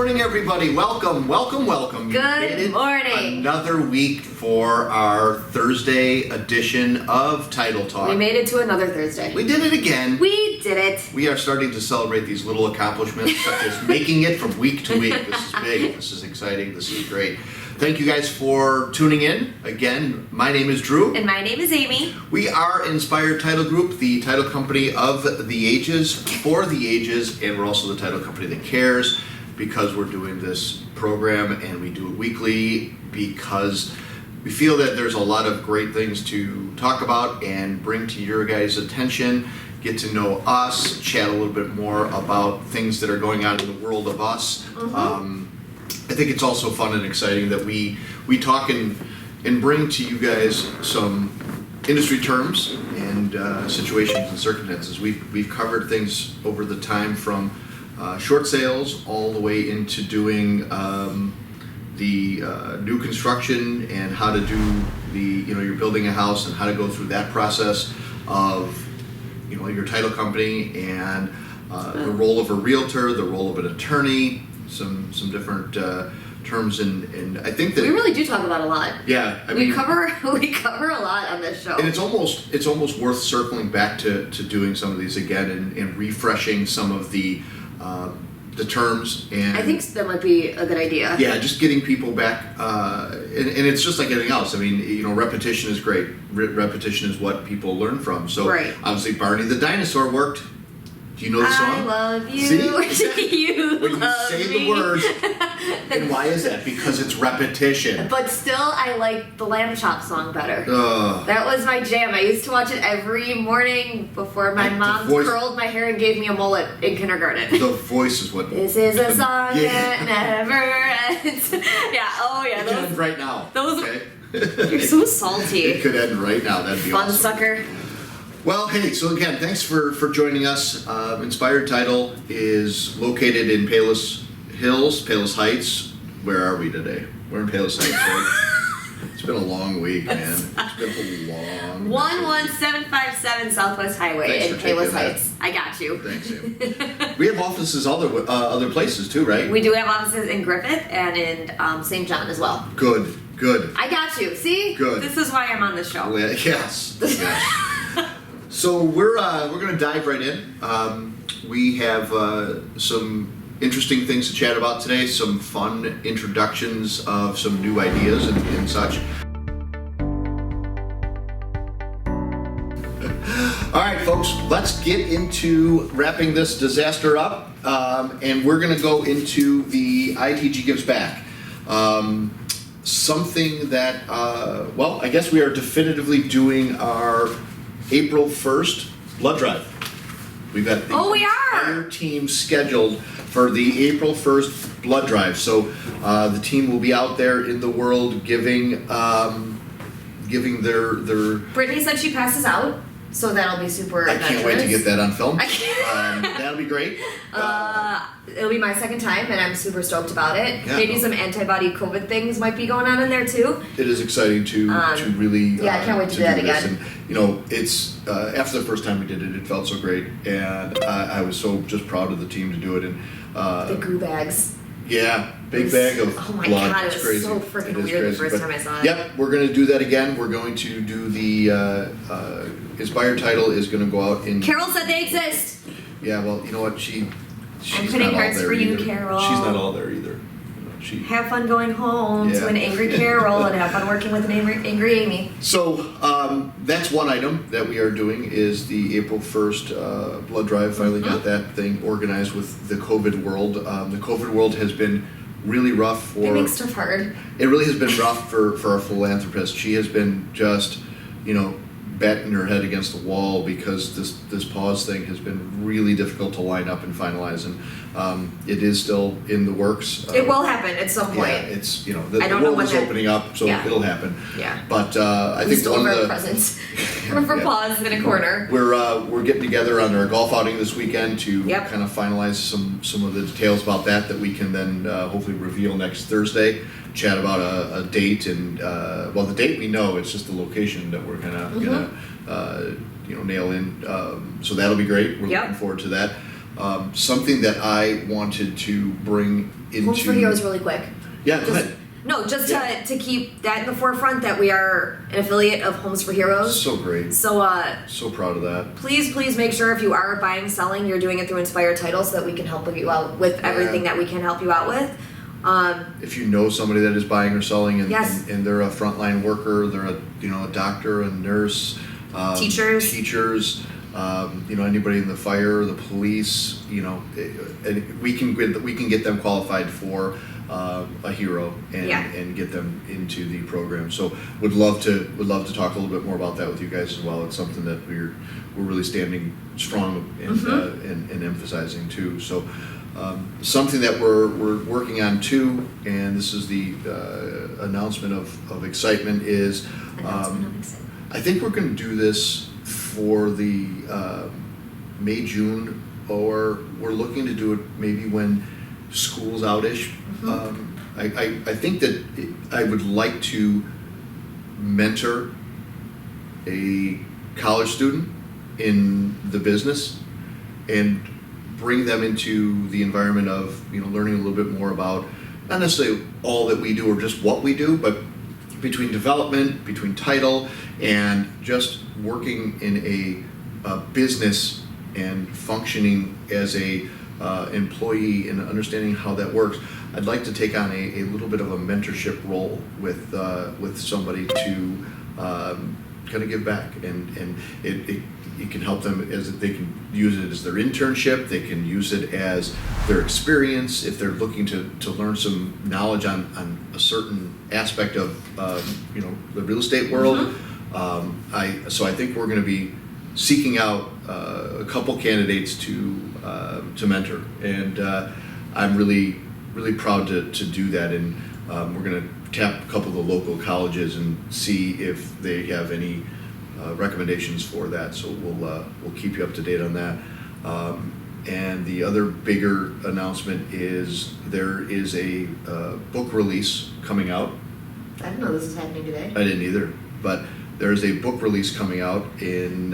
morning, everybody. Welcome. Good morning. Another week for our Thursday edition of Title Talk. We made it to another Thursday. We did it again. We did it. We are starting to celebrate these little accomplishments, such as making it from week to week. This is big. This is exciting. This is great. Thank you guys for tuning in. Again, my name is Drew. And my name is Amy. We are Inspired Title Group, the title company of the ages, for the ages, and we're also the title company that cares because we're doing this program and we do it weekly because we feel that there's a lot of great things to talk about and bring to your guys' attention, get to know us, chat a little bit more about things that are going on in the world of us. I think it's also fun and exciting that we talk and bring to you guys some industry terms and situations and circumstances. We've covered things over the time from short sales all the way into doing the new construction and how to do you're building a house and how to go through that process of your title company and the role of a realtor, the role of an attorney, some different terms and I think that we really do talk about a lot. Yeah, we cover a lot on this show. And it's almost worth circling back to doing some of these again and refreshing some of the terms. And I think that might be a good idea. Yeah, just getting people back, and it's just like anything else. I mean, repetition is great. Repetition is what people learn from. So right. Obviously, Barney the dinosaur worked. Do you know the song? I love you. See? You when you love say me. the words, and why is that? Because it's repetition. But still, I like the Lamb Chop song better. Ugh. That was my jam. I used to watch it every morning before my mom curled my hair and gave me a mullet in kindergarten. The voice is what. This is a song that never ends. Yeah. Oh yeah. It could end right now. Those. Okay? You're so salty. It could end right now. That'd be fun awesome. Sucker. Well, hey, so again, thanks for joining us. Inspired Title is located in Palos Heights. Where are we today? We're in Palos Heights, right? It's been a long week, man. It's been a long 11757 Southwest Highway in Palos Heights. I got you. Thanks, Sam. We have offices other places too, right? We do have offices in Griffith and in St. John as well. Good. I got you. See? Good. This is why I'm on the show. Yes. So we're going to dive right in. We have some interesting things to chat about today, some fun introductions of some new ideas and such. All right, folks, let's get into wrapping this disaster up, and we're going to go into the ITG Gives Back. Something that, I guess we are definitively doing our April 1st blood drive. We've got the entire team scheduled for the April 1st blood drive. So the team will be out there in the world giving their. Brittany said she passes out, so that'll be super. I can't wait to get that on film. That'll be great. It'll be my second time, and I'm super stoked about it. Yeah. Maybe some antibody COVID things might be going on in there too. It is exciting to really. Yeah, I can't wait to do that again. And, it's after the first time we did it, it felt so great, and I was so just proud of the team to do it. And the glue bags. Yeah, big bag of oh my blood. God, It's it was crazy. so freaking It is weird crazy, the first time I saw it. Yep, we're going to do that again. We're going to do the Inspired Title is going to go out in. Carol said they exist. Yeah, well, you know what? She's I'm putting not all hearts there for you, either. Carol. She's not all there either. Have fun going home to Yeah. an angry Carol and have fun working with an angry Amy. So that's one item that we are doing is the April 1st blood drive. Finally got that thing organized with the COVID world. The COVID world has been really rough for. It makes stuff hard. It really has been rough for our philanthropist. She has been just, batting her head against the wall because this pause thing has been really difficult to line up and finalize, and it is still in the works. It will happen at some point. Yeah, it's the I don't know world when is that- opening up, so Yeah. it'll happen. Yeah. But I We think still one have of our the presents. For pause in a corner. we're getting together on our golf outing this weekend to Yep. kind of finalize some of the details about that we can then hopefully reveal next Thursday. Chat about a date and the date we know, it's just the location that we're gonna nail in. So that'll be great. We're looking forward to that. Something that I wanted to bring into... Homes for Heroes really quick. Yeah, go ahead. No, just to keep that in the forefront, that we are an affiliate of Homes for Heroes. So great. So So proud of that. please make sure if you are buying, selling, you're doing it through Inspire Title so that we can help you out with everything that we can help you out with. If you know somebody that is buying or selling and, Yes. and they're a frontline worker, they're a doctor, a nurse, teachers, anybody in the fire, the police, and we can get them qualified for a hero and get them into the program. So would love to talk a little bit more about that with you guys as well. It's something that we're really standing strong and emphasizing too. So something that we're working on too, and this is the announcement of excitement is I think we're going to do this for the May, June, or we're looking to do it maybe when school's out-ish. I think that I would like to mentor a college student in the business and bring them into the environment of learning a little bit more about not necessarily all that we do or just what we do, but between development, between title, and just working in a business and functioning as a employee and understanding how that works. I'd like to take on a little bit of a mentorship role with somebody to kind of give back, and it can help them as they can use it as their internship. They can use it as their experience if they're looking to learn some knowledge on a certain aspect of the real estate world. So I think we're going to be seeking out a couple candidates to mentor, and I'm really proud to do that. And we're going to tap a couple of the local colleges and see if they have any recommendations for that. So we'll keep you up to date on that. And the other bigger announcement is there is a book release coming out. I didn't know this was happening today. I didn't either, but there's a book release coming out in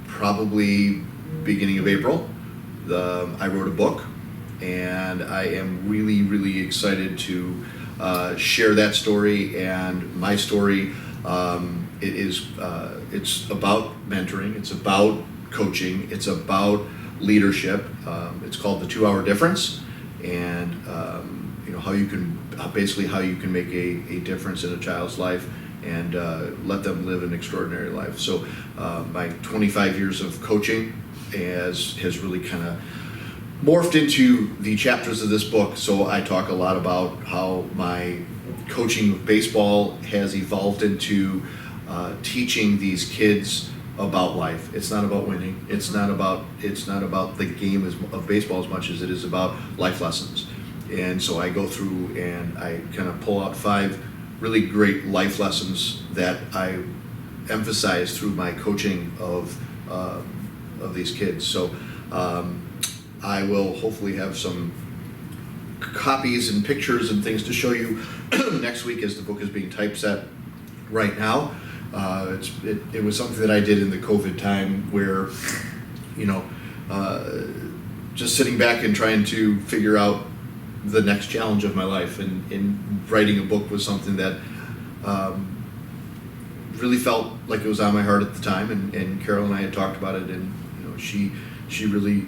probably beginning of April. I wrote a book, and I am really excited to share that story and my story. It's about mentoring. It's about coaching. It's about leadership. It's called The 2 Hour Difference, and how you can make a difference in a child's life and let them live an extraordinary life. So my 25 years of coaching has really kind of morphed into the chapters of this book. So I talk a lot about how my coaching of baseball has evolved into teaching these kids about life. It's not about winning. It's not about the game of baseball as much as it is about life lessons. And so I go through and I kind of pull out 5 really great life lessons that I emphasize through my coaching of these kids. So I will hopefully have some copies and pictures and things to show you next week as the book is being typeset right now. It was something that I did in the COVID time where, just sitting back and trying to figure out the next challenge of my life, and writing a book was something that really felt like it was on my heart at the time, and Carol and I had talked about it, and she really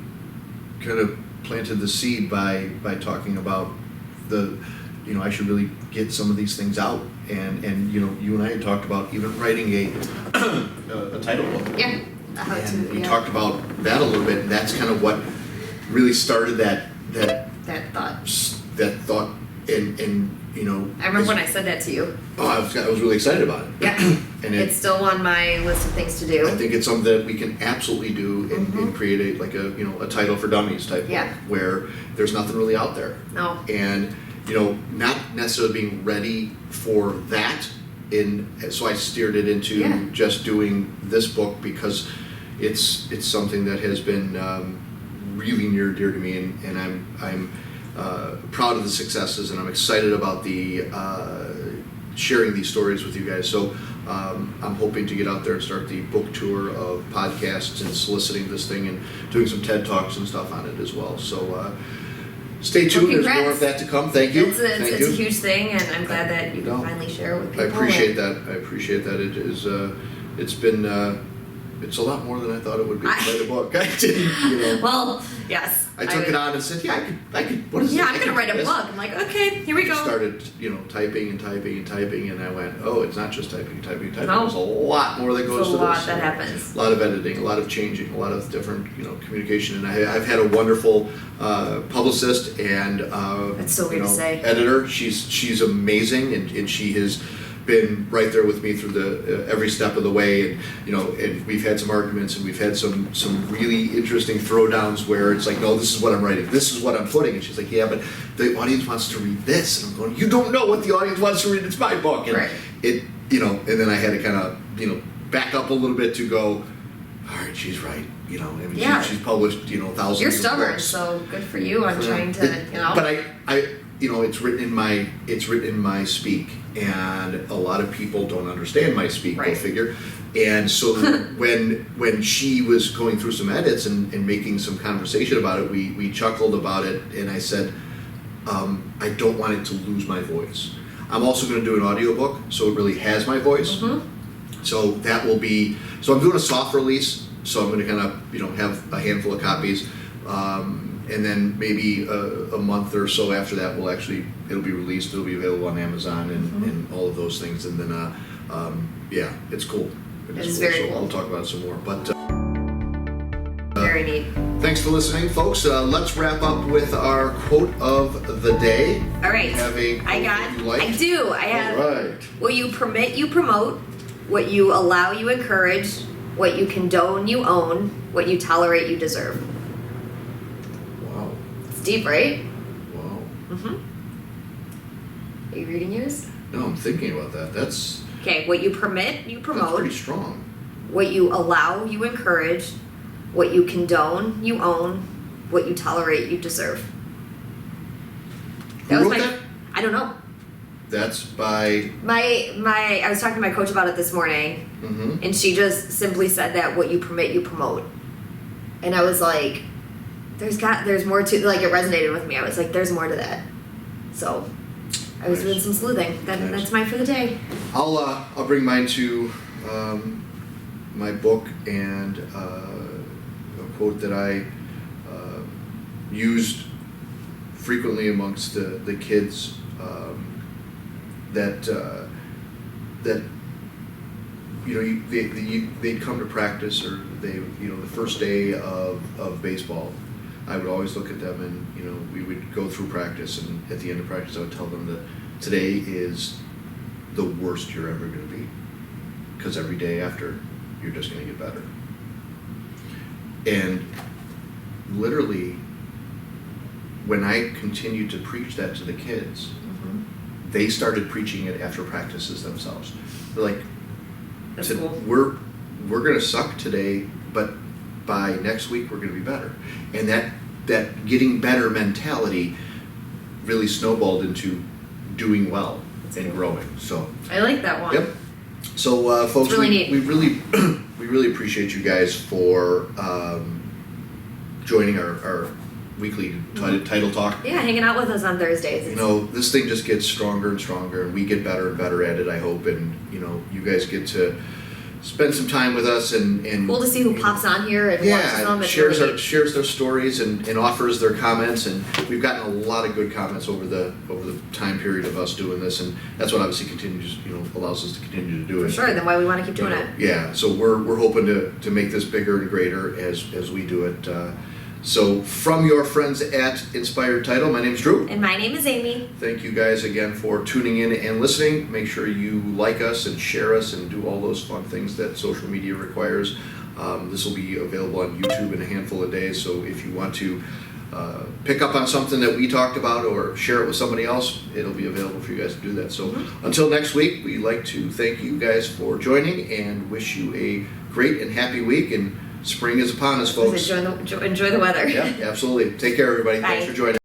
kind of planted the seed by talking about I should really get some of these things out, and you and I had talked about even writing a title book. Yeah. And we talked about that a little bit, and that's kind of what really started that thought, and I remember when I said that to you. Oh, I was really excited about it. Yeah. And it's still on my list of things to do. I think it's something that we can absolutely do and create a title for dummies type book, where there's nothing really out there. No. And not necessarily being ready for that, so I steered it into just doing this book because it's something that has been really near and dear to me, and I'm proud of the successes, and I'm excited about the sharing these stories with you guys. So I'm hoping to get out there and start the book tour of podcasts and soliciting this thing and doing some TED Talks and stuff on it as well. So stay tuned. There's more of that to come. Thank you. It's a huge thing, and I'm glad that you can finally share it with people. I appreciate that. It is. It's been. It's a lot more than I thought it would be to write a book. I didn't. Well, yes. I took it on and said, yeah, I could. What is yeah, this? I'm gonna write a book. I'm like, okay, here we go. Started, typing and typing and typing, and I went, oh, it's not just typing. No. There's a lot more that goes to this. There's a lot that happens. A lot of editing, a lot of changing, a lot of different, communication. And I've had a wonderful publicist and That's so weird to say. editor. She's amazing, and she has been right there with me through the every step of the way, and and we've had some arguments, and we've had some really interesting throwdowns where it's like, no, this is what I'm writing, this is what I'm putting, and she's like, yeah, but the audience wants to read this, and I'm going, you don't know what the audience wants to read, it's my book, and right. and then I had to kind of back up a little bit to go, all right, she's right, Yeah. she's published thousands. You're of stubborn, books. so good for you on trying to But I it's written in my speak, and a lot of people don't understand my speak. Right. Go figure. And so when she was going through some edits and making some conversation about it, we chuckled about it, and I said, I don't want it to lose my voice. I'm also going to do an audiobook, so it really has my voice. Mm-hmm. So that will be. So I'm doing a soft release. So I'm going to kind of have a handful of copies. And then maybe a month or so after that, it'll be released. It'll be available on Amazon and all of those things. And then, yeah, it's cool. It's very so cool. We'll talk about it some more. But very neat. thanks for listening, folks. Let's wrap up with our quote of the day. All right. You have a quote that you like? I do. I have. All right. What you permit, you promote. What you allow, you encourage. What you condone, you own. What you tolerate, you deserve. Wow. It's deep, right? Wow. Mm-hmm. Are you reading yours? No, I'm thinking about that. That's Okay, what you permit, you that's promote. pretty strong. What you allow, you encourage. What you condone, you own. What you tolerate, you deserve. Who wrote that? I don't know. That's by. I was talking to my coach about it this morning, Mm-hmm. and she just simply said that what you permit, you promote. And I was like, there's more to, like, it resonated with me. I was like, there's more to that. So I was Nice. doing some sleuthing. Nice. That's mine for the day. I'll bring mine to my book and a quote that I used frequently amongst the kids that they'd come to practice, or the first day of baseball, I would always look at them, and we would go through practice, and at the end of practice I would tell them that today is the worst you're ever going to be, because every day after you're just going to get better. And literally, when I continued to preach that to the kids, Mm-hmm. they started preaching it after practices themselves. They're like, That's cool. we're going to suck today, but by next week we're going to be better. And that getting better mentality really snowballed into doing well and growing. So I like that one. yep. So folks, really neat. we really we really appreciate you guys for joining our weekly title talk. Yeah, hanging out with us on Thursdays. This thing just gets stronger and stronger, and we get better and better at it, I hope, and you guys get to spend some time with us, and Cool to see who pops on here and watches them. It's really neat. shares their stories and offers their comments, and we've gotten a lot of good comments over the time period of us doing this, and that's what obviously continues, allows us to continue to do it. For sure, then why we want to keep doing it. Yeah, so we're hoping to make this bigger and greater as we do it. So from your friends at Inspired Title, my name is Drew. And my name is Amy. Thank you guys again for tuning in and listening. Make sure you like us and share us and do all those fun things that social media requires. This will be available on YouTube in a handful of days, so if you want to pick up on something that we talked about or share it with somebody else, it'll be available for you guys to do that. So until next week, we'd like to thank you guys for joining and wish you a great and happy week. And spring is upon us, folks. Enjoy the weather. Yeah, absolutely. Take care, everybody. Bye. Thanks for joining.